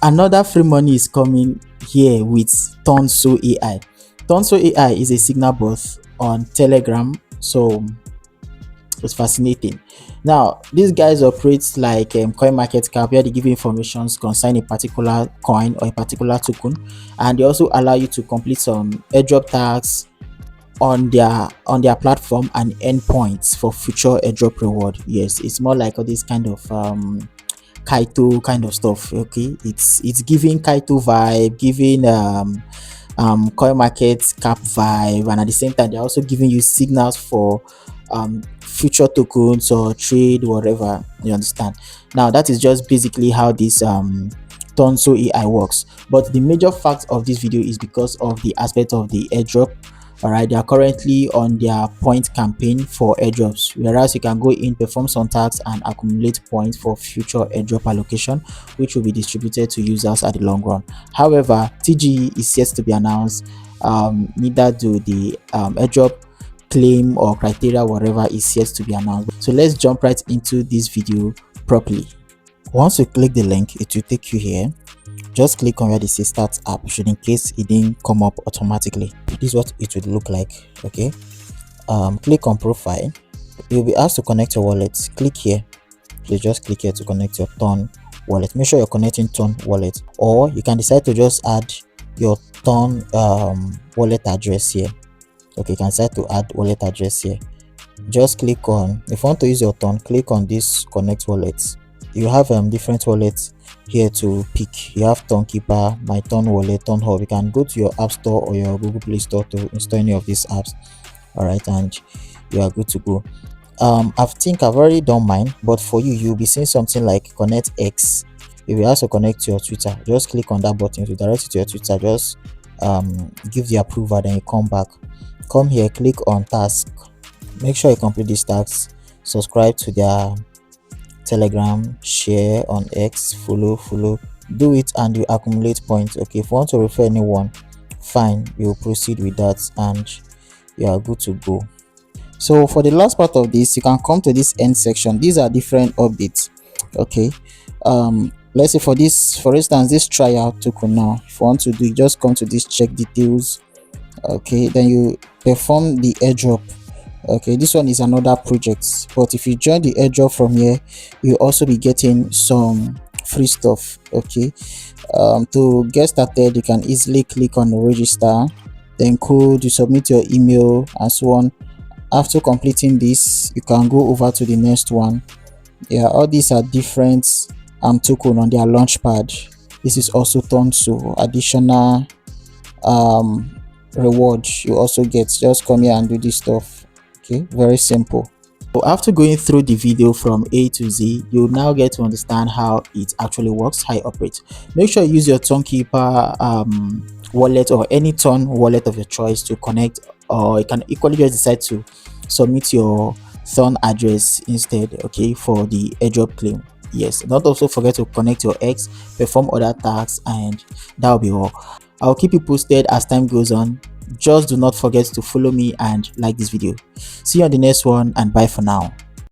Another free money is coming here with Tonso AI. Tonso AI is a signal bot on Telegram, so it's fascinating. Now, these guys operate like coin market cap, where they give you information concerning a particular coin or a particular token, and they also allow you to complete some airdrop tasks on their platform and earn points for future airdrop reward. Yes, it's more like all this kind of Kaito kind of stuff. Okay, it's giving Kaito vibe, giving coin market cap vibe, and at the same time they're also giving you signals for future tokens or trade, whatever. You understand? Now that is just basically how this Tonso AI works. But the major fact of this video is because of the aspect of the airdrop. All right, they are currently on their point campaign for airdrops, whereas you can go in, perform some tasks, and accumulate points for future airdrop allocation, which will be distributed to users at the long run. However, TGE is yet to be announced. Neither do the airdrop claim or criteria, whatever, is yet to be announced. So let's jump right into this video properly. Once you click the link, it will take you here. Just click on where they say start app, should in case it didn't come up automatically. This is what it would look like. Okay, click on profile. You'll be asked to connect your wallet. Click here. Please just click here to connect your Ton wallet. Make sure you're connecting Ton wallet, or you can decide to just add your Ton wallet address here. Okay, you can decide to add wallet address here. Just click on, if you want to use your Ton, click on this connect wallet. You have different wallets here to pick. You have Tonkeeper, My Ton Wallet, Ton Hub. You can go to your app store or your Google Play Store to install any of these apps. All right, and you are good to go. I think I've already done mine, but for you, you'll be seeing something like Connect X. If you also connect to your Twitter, just click on that button to direct you to your Twitter. Just give the approval, then you come back. Come here, click on task. Make sure you complete these tasks. Subscribe to their Telegram, share on X, follow, do it, and you accumulate points. Okay, if you want to refer anyone, fine, you proceed with that and you are good to go. So for the last part of this, you can come to this end section. These are different updates. Okay, let's say for instance, this tryout token. Now if you want to do it, just come to this check details. Okay, then you perform the airdrop. Okay, this one is another project, but if you join the airdrop from here, you also be getting some free stuff. Okay, to get started, you can easily click on register, then code, you submit your email and so on. After completing this, you can go over to the next one. Yeah, all these are different token on their launch pad. This is also Tonso additional reward you also get. Just come here and do this stuff. Okay, very simple. So after going through the video from A to Z, you now get to understand how it actually works, how it operates. Make sure you use your Tonkeeper wallet or any Ton wallet of your choice to connect, or you can equally just decide to submit your Ton address instead, okay, for the airdrop claim. Yes, don't also forget to connect your X, perform other tasks, and that will be all. I'll keep you posted as time goes on. Just do not forget to follow me and like this video. See you on the next one, and bye for now.